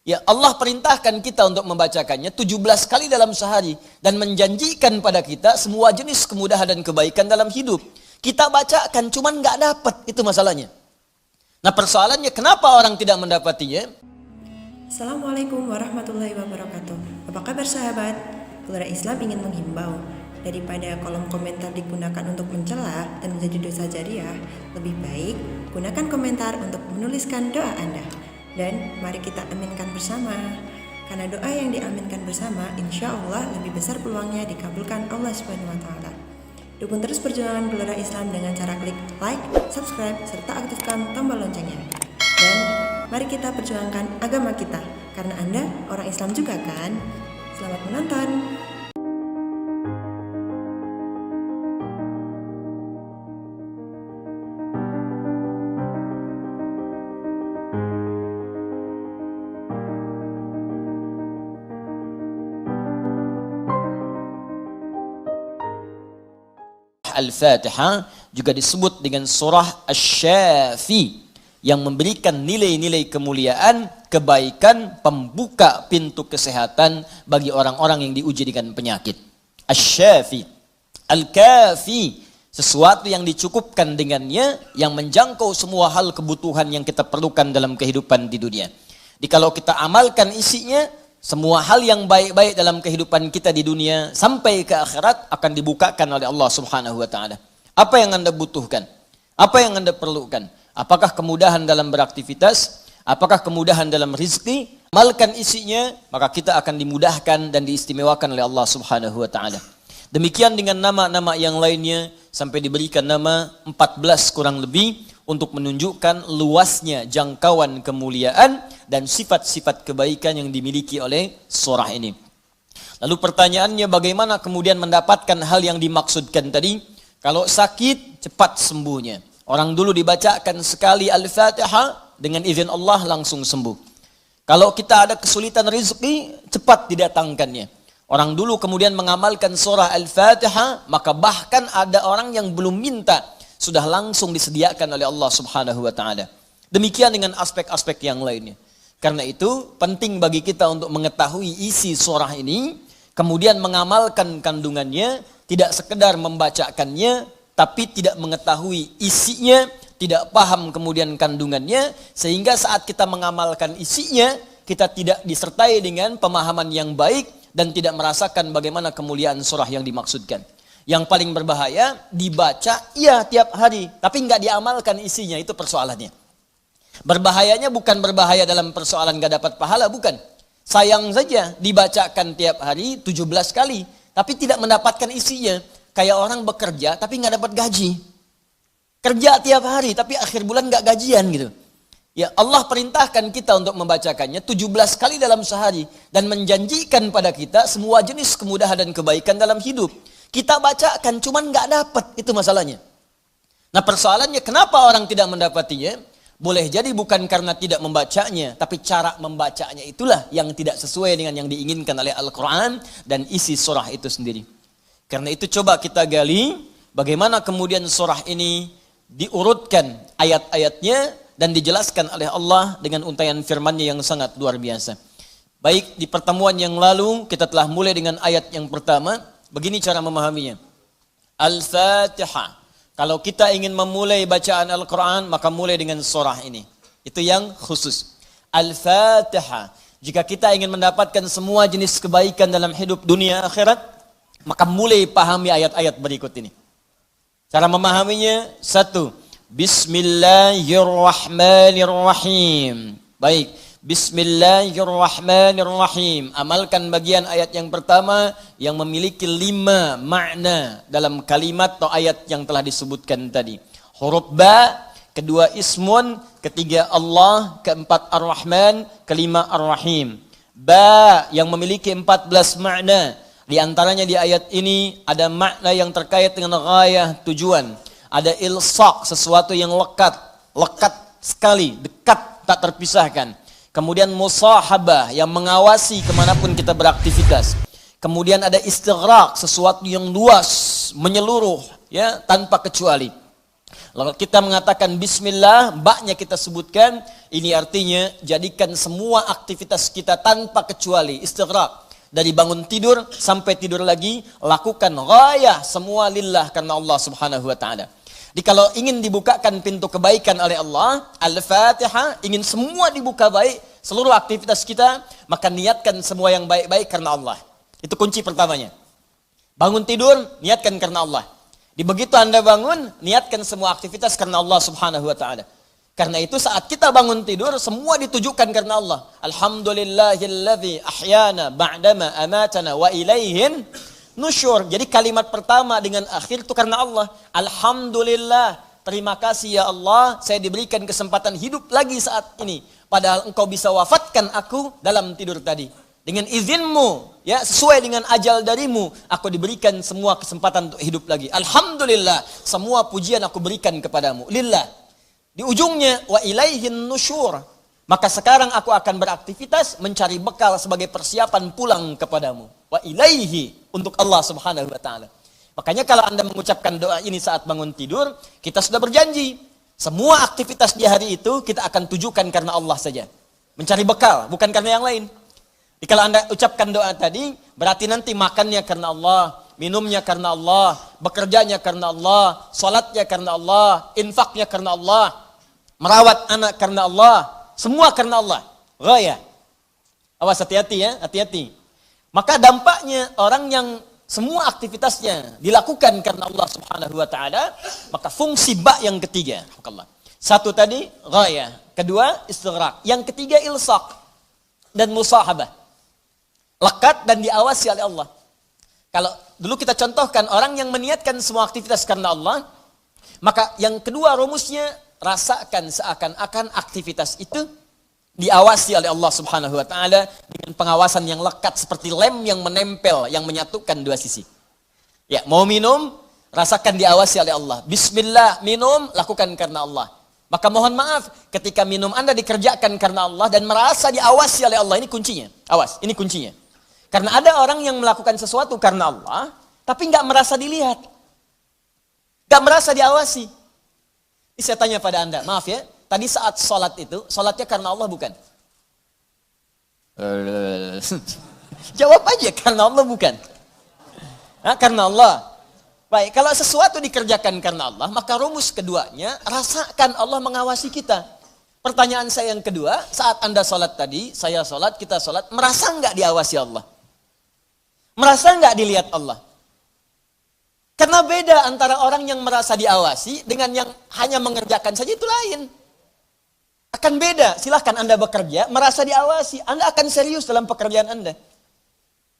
Ya, Allah perintahkan kita untuk membacakannya 17 kali dalam sehari dan menjanjikan pada kita semua jenis kemudahan dan kebaikan dalam hidup. Kita bacakan cuman nggak dapat, itu masalahnya. Nah, persoalannya kenapa orang tidak mendapatinya? Assalamualaikum warahmatullahi wabarakatuh. Apa kabar sahabat? Keluarga Islam ingin menghimbau, daripada kolom komentar digunakan untuk mencela dan menjadi dosa jariah, lebih baik gunakan komentar untuk menuliskan doa Anda. Dan mari kita aminkan bersama, karena doa yang diaminkan bersama insya Allah lebih besar peluangnya dikabulkan Allah SWT. Dukung terus perjuangan Gelora Islam dengan cara klik like, subscribe, serta aktifkan tombol loncengnya. Dan mari kita perjuangkan agama kita, karena Anda orang Islam juga kan? Selamat menonton! Al-Fatihah juga disebut dengan surah Asy-Syafi yang memberikan nilai-nilai kemuliaan, kebaikan, pembuka pintu kesehatan bagi orang-orang yang diuji dengan penyakit. Asy-Syafi, Al-Kafi, sesuatu yang dicukupkan dengannya, yang menjangkau semua hal kebutuhan yang kita perlukan dalam kehidupan di dunia. Jadi kalau kita amalkan isinya, semua hal yang baik-baik dalam kehidupan kita di dunia sampai ke akhirat akan dibukakan oleh Allah Subhanahu wa taala. Apa yang Anda butuhkan? Apa yang Anda perlukan? Apakah kemudahan dalam beraktivitas? Apakah kemudahan dalam rizki? Amalkan isinya, maka kita akan dimudahkan dan diistimewakan oleh Allah Subhanahu wa taala. Demikian dengan nama-nama yang lainnya sampai diberikan nama 14 kurang lebih untuk menunjukkan luasnya jangkauan kemuliaan dan sifat-sifat kebaikan yang dimiliki oleh surah ini. Lalu pertanyaannya, bagaimana kemudian mendapatkan hal yang dimaksudkan tadi? Kalau sakit, cepat sembuhnya. Orang dulu dibacakan sekali Al-Fatihah, dengan izin Allah langsung sembuh. Kalau kita ada kesulitan rezeki, cepat didatangkannya. Orang dulu kemudian mengamalkan surah Al-Fatihah, maka bahkan ada orang yang belum minta, sudah langsung disediakan oleh Allah Subhanahu wa taala. Demikian dengan aspek-aspek yang lainnya. Karena itu penting bagi kita untuk mengetahui isi surah ini, kemudian mengamalkan kandungannya, tidak sekedar membacakannya, tapi tidak mengetahui isinya, tidak paham kemudian kandungannya, sehingga saat kita mengamalkan isinya, kita tidak disertai dengan pemahaman yang baik dan tidak merasakan bagaimana kemuliaan surah yang dimaksudkan. Yang paling berbahaya, dibaca iya tiap hari, tapi nggak diamalkan isinya, itu persoalannya. Berbahayanya bukan berbahaya dalam persoalan nggak dapat pahala, bukan. Sayang saja dibacakan tiap hari 17 kali, tapi tidak mendapatkan isinya. Kayak orang bekerja tapi nggak dapat gaji. Kerja tiap hari tapi akhir bulan nggak gajian gitu. Ya, Allah perintahkan kita untuk membacakannya 17 kali dalam sehari dan menjanjikan pada kita semua jenis kemudahan dan kebaikan dalam hidup. Kita bacakan cuman nggak dapat, itu masalahnya. Nah, persoalannya kenapa orang tidak mendapatinya? Boleh jadi bukan karena tidak membacanya, tapi cara membacanya itulah yang tidak sesuai dengan yang diinginkan oleh Al-Quran dan isi surah itu sendiri. Karena itu coba kita gali bagaimana kemudian surah ini diurutkan ayat-ayatnya dan dijelaskan oleh Allah dengan untaian firman-Nya yang sangat luar biasa. Baik, di pertemuan yang lalu kita telah mulai dengan ayat yang pertama. Begini cara memahaminya. Al-Fatihah. Kalau kita ingin memulai bacaan Al-Quran, maka mulai dengan surah ini. Itu yang khusus. Al-Fatihah. Jika kita ingin mendapatkan semua jenis kebaikan dalam hidup dunia akhirat, maka mulai pahami ayat-ayat berikut ini. Cara memahaminya, 1. Bismillahirrahmanirrahim. Baik. Bismillahirrahmanirrahim. Amalkan bagian ayat yang pertama yang memiliki 5 makna dalam kalimat atau ayat yang telah disebutkan tadi. Huruf ba, kedua ismun, ketiga Allah, keempat ar-Rahman, kelima ar-Rahim. Ba yang memiliki 14 makna. Di antaranya di ayat ini ada makna yang terkait dengan ghayah, tujuan. Ada ilsaq, sesuatu yang lekat sekali, dekat, tak terpisahkan. Kemudian musahabah yang mengawasi kemanapun kita beraktivitas. Kemudian ada istighraq, sesuatu yang luas, menyeluruh, ya, tanpa kecuali. Lalu kita mengatakan bismillah, baknya kita sebutkan, ini artinya jadikan semua aktivitas kita tanpa kecuali istighraq. Dari bangun tidur sampai tidur lagi, lakukan ghayah semua lillah karena Allah Subhanahu wa taala. Jadi kalau ingin dibukakan pintu kebaikan oleh Allah, Al-Fatihah, ingin semua dibuka baik, seluruh aktivitas kita, maka niatkan semua yang baik-baik karena Allah. Itu kunci pertamanya. Bangun tidur, niatkan karena Allah. Di begitu Anda bangun, niatkan semua aktivitas karena Allah Subhanahu wa taala. Karena itu saat kita bangun tidur, semua ditujukan karena Allah. Alhamdulillahilladzi ahyana ba'dama amatana wa ilaihin nusyur. Jadi kalimat pertama dengan akhir itu karena Allah. Alhamdulillah, terima kasih ya Allah, saya diberikan kesempatan hidup lagi saat ini. Padahal engkau bisa wafatkan aku dalam tidur tadi. Dengan izinmu, ya sesuai dengan ajal darimu, aku diberikan semua kesempatan untuk hidup lagi. Alhamdulillah, semua pujian aku berikan kepadamu. Lillah. Di ujungnya, wa ilaihin nusyur. Maka sekarang aku akan beraktivitas mencari bekal sebagai persiapan pulang kepadamu. Wa ilaihi, untuk Allah Subhanahu wa taala. Makanya kalau Anda mengucapkan doa ini saat bangun tidur, kita sudah berjanji. Semua aktivitas di hari itu kita akan tujukan karena Allah saja. Mencari bekal, bukan karena yang lain. Jadi kalau Anda ucapkan doa tadi, berarti nanti makannya karena Allah, minumnya karena Allah, bekerjanya karena Allah, salatnya karena Allah, infaknya karena Allah, merawat anak karena Allah, semua karena Allah. Ghayah. Awas, hati-hati ya, hati-hati. Maka dampaknya orang yang semua aktivitasnya dilakukan karena Allah Subhanahu wa taala, maka fungsi ba yang ketiga, satu tadi ghayah, kedua istighraq, yang ketiga ilsaq dan musahabah. Lekat dan diawasi oleh Allah. Kalau dulu kita contohkan orang yang meniatkan semua aktivitas karena Allah, maka yang kedua rumusnya, rasakan seakan-akan aktivitas itu diawasi oleh Allah Subhanahu wa taala dengan pengawasan yang lekat seperti lem yang menempel, yang menyatukan dua sisi. Ya, mau minum, rasakan diawasi oleh Allah. Bismillah, minum, lakukan karena Allah. Maka mohon maaf, ketika minum Anda dikerjakan karena Allah dan merasa diawasi oleh Allah, ini kuncinya. Awas, ini kuncinya. Karena ada orang yang melakukan sesuatu karena Allah, tapi nggak merasa dilihat. Nggak merasa diawasi. Ini saya tanya pada Anda, maaf ya, tadi saat sholat itu, sholatnya karena Allah bukan? Jawab aja, karena Allah bukan? Karena Allah. Baik, kalau sesuatu dikerjakan karena Allah, maka rumus keduanya, rasakan Allah mengawasi kita. Pertanyaan saya yang kedua, saat Anda sholat tadi, saya sholat, kita sholat, merasa nggak diawasi Allah? Merasa nggak dilihat Allah? Karena beda antara orang yang merasa diawasi dengan yang hanya mengerjakan saja, itu lain. Akan beda. Silahkan Anda bekerja, merasa diawasi, Anda akan serius dalam pekerjaan Anda.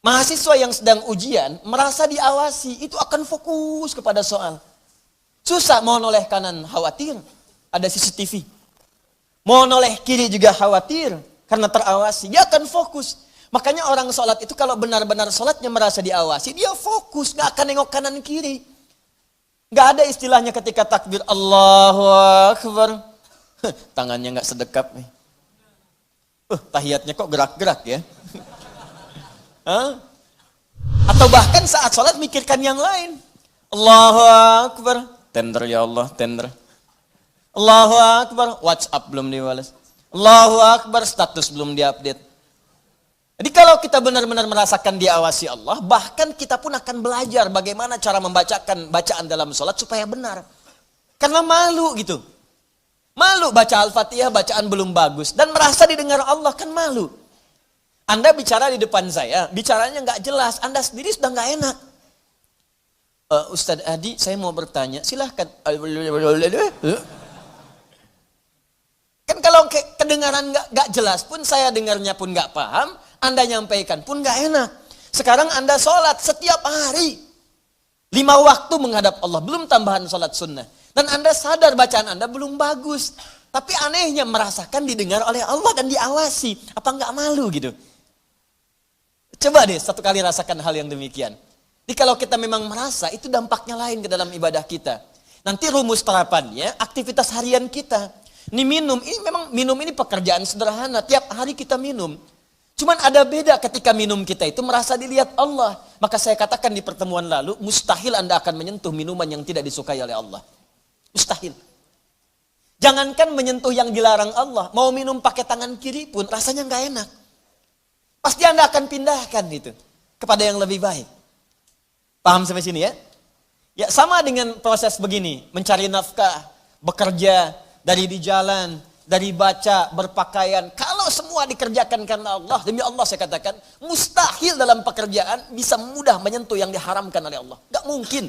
Mahasiswa yang sedang ujian, merasa diawasi, itu akan fokus kepada soal. Susah, mau noleh kanan, khawatir, ada CCTV. Mau noleh kiri juga khawatir, karena terawasi, dia akan fokus. Makanya orang sholat itu kalau benar-benar sholatnya merasa diawasi, dia fokus, gak akan nengok kanan kiri. Gak ada istilahnya ketika takbir Allahu Akbar, tangannya gak sedekap nih. Tahiyatnya kok gerak-gerak ya. Atau bahkan saat sholat mikirkan yang lain. Allahu Akbar, tender ya Allah, tender. Allahu Akbar, WhatsApp belum dibalas. Allahu Akbar, status belum diupdate. Jadi kalau kita benar-benar merasakan diawasi Allah, bahkan kita pun akan belajar bagaimana cara membacakan bacaan dalam sholat supaya benar. Karena malu gitu. Malu baca Al-Fatihah, bacaan belum bagus. Dan merasa didengar Allah, kan malu. Anda bicara di depan saya, bicaranya nggak jelas, Anda sendiri sudah nggak enak. Ustadz Adi, saya mau bertanya, silahkan. Kan kalau kedengaran nggak jelas pun, saya dengarnya pun nggak paham, Anda nyampaikan pun nggak enak. Sekarang Anda sholat setiap hari, 5 waktu menghadap Allah, belum tambahan sholat sunnah. Dan Anda sadar bacaan Anda belum bagus. Tapi anehnya merasakan didengar oleh Allah dan diawasi. Apa nggak malu gitu? Coba deh satu kali rasakan hal yang demikian. Jadi kalau kita memang merasa, itu dampaknya lain ke dalam ibadah kita. Nanti rumus terapannya, aktivitas harian kita. Ini minum, ini memang minum ini pekerjaan sederhana. Tiap hari kita minum. Cuman ada beda ketika minum kita itu merasa dilihat Allah. Maka saya katakan di pertemuan lalu, mustahil Anda akan menyentuh minuman yang tidak disukai oleh Allah. Mustahil. Jangankan menyentuh yang dilarang Allah, mau minum pakai tangan kiri pun rasanya nggak enak. Pasti Anda akan pindahkan itu kepada yang lebih baik. Paham sampai sini ya? Ya sama dengan proses begini, mencari nafkah, bekerja, dari di jalan, dari baca, berpakaian. Kalau semua dikerjakan karena Allah, demi Allah saya katakan, mustahil dalam pekerjaan bisa mudah menyentuh yang diharamkan oleh Allah. Gak mungkin.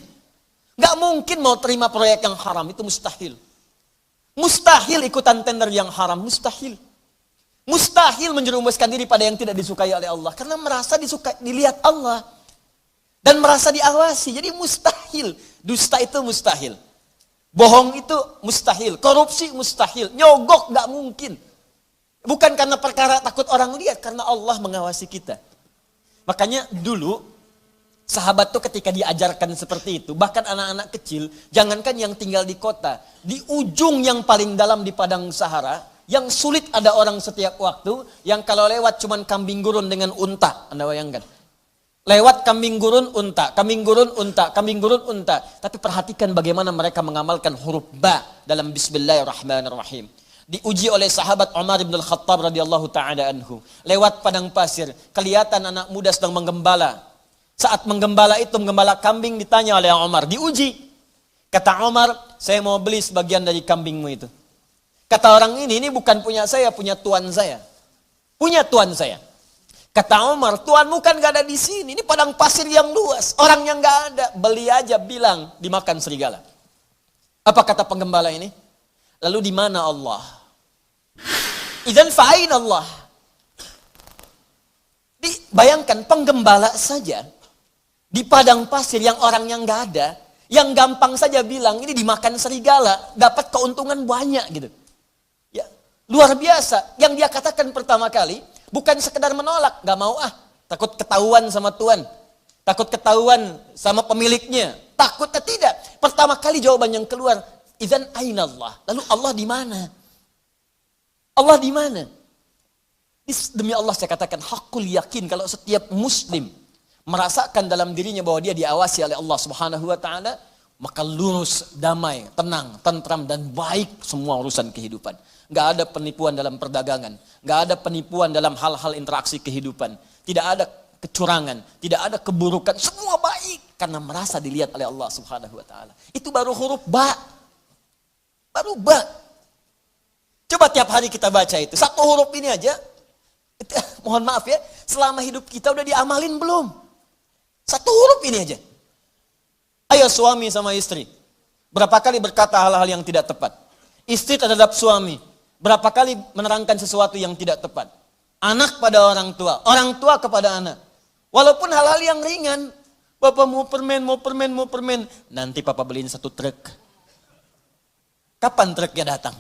Gak mungkin mau terima proyek yang haram, itu mustahil. Mustahil ikutan tender yang haram, mustahil. Mustahil menjerumuskan diri pada yang tidak disukai oleh Allah. Karena merasa disukai, dilihat Allah. Dan merasa diawasi, jadi mustahil. Dusta itu mustahil. Bohong itu mustahil. Korupsi mustahil. Nyogok gak mungkin. Bukan karena perkara takut orang lihat, karena Allah mengawasi kita. Makanya dulu, sahabat tuh ketika diajarkan seperti itu, bahkan anak-anak kecil, jangankan yang tinggal di kota, di ujung yang paling dalam di padang Sahara, yang sulit ada orang setiap waktu, yang kalau lewat cuman kambing gurun dengan unta, Anda bayangkan. Lewat kambing gurun unta, kambing gurun unta, kambing gurun unta. Tapi perhatikan bagaimana mereka mengamalkan huruf ba dalam Bismillahirrahmanirrahim. Diuji oleh sahabat Umar bin Al-Khattab radhiyallahu ta'ala anhu. Lewat padang pasir, kelihatan anak muda sedang menggembala. Saat menggembala itu, menggembala kambing, ditanya oleh Umar, diuji. Kata Umar, saya mau beli sebagian dari kambingmu itu. Kata orang ini bukan punya saya, punya tuan saya. Punya tuan saya. Kata Umar, tuanmu kan gak ada di sini. Ini padang pasir yang luas. Orangnya gak ada. Beli aja, bilang dimakan serigala. Apa kata penggembala ini? Lalu di mana Allah? Idzan fa'ain Allah. Bayangkan penggembala saja di padang pasir yang orangnya gak ada, yang gampang saja bilang ini dimakan serigala, dapat keuntungan banyak gitu. Ya, luar biasa. Yang dia katakan pertama kali, bukan sekedar menolak, gak mau takut ketahuan sama tuan, takut ketahuan sama pemiliknya, takutnya tidak. Pertama kali jawaban yang keluar, idzan aina Allah. Lalu Allah di mana? Allah di mana? Demi Allah saya katakan hakul yakin kalau setiap muslim merasakan dalam dirinya bahwa dia diawasi oleh Allah Subhanahu wa taala, maka lurus, damai, tenang, tentram dan baik semua urusan kehidupan. Gak ada penipuan dalam perdagangan. Gak ada penipuan dalam hal-hal interaksi kehidupan. Tidak ada kecurangan. Tidak ada keburukan. Semua baik. Karena merasa dilihat oleh Allah Subhanahu wa ta'ala. Itu baru huruf ba. Baru ba. Coba tiap hari kita baca itu. Satu huruf ini aja. Mohon maaf ya. Selama hidup kita udah diamalin belum? Satu huruf ini aja. Ayo suami sama istri. Berapa kali berkata hal-hal yang tidak tepat? Istri terhadap suami. Berapa kali menerangkan sesuatu yang tidak tepat? Anak pada orang tua kepada anak. Walaupun hal-hal yang ringan, Bapak mau permen. Nanti Papa beliin 1 truk. Kapan truknya datang?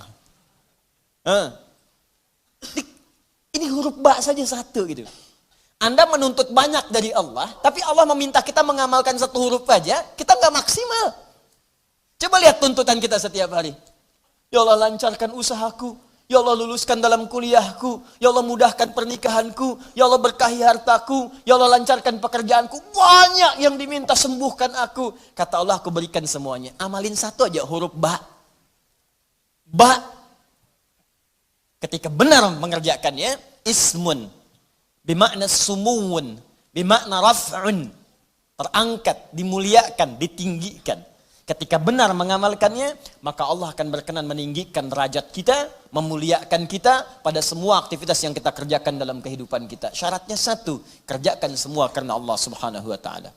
Ini huruf ba saja 1 gitu. Anda menuntut banyak dari Allah, tapi Allah meminta kita mengamalkan 1 huruf aja, kita nggak maksimal. Coba lihat tuntutan kita setiap hari. Ya Allah lancarkan usahaku. Ya Allah luluskan dalam kuliahku. Ya Allah mudahkan pernikahanku. Ya Allah berkahi hartaku. Ya Allah lancarkan pekerjaanku. Banyak yang diminta, sembuhkan aku. Kata Allah, aku berikan semuanya. Amalin 1 aja huruf ba. Ba. Ketika benar mengerjakannya, ismun. Bimakna sumuun. Bimakna raf'un. Terangkat, dimuliakan, ditinggikan. Ketika benar mengamalkannya, maka Allah akan berkenan meninggikan derajat kita, memuliakan kita pada semua aktivitas yang kita kerjakan dalam kehidupan kita. Syaratnya 1, kerjakan semua karena Allah Subhanahu wa taala.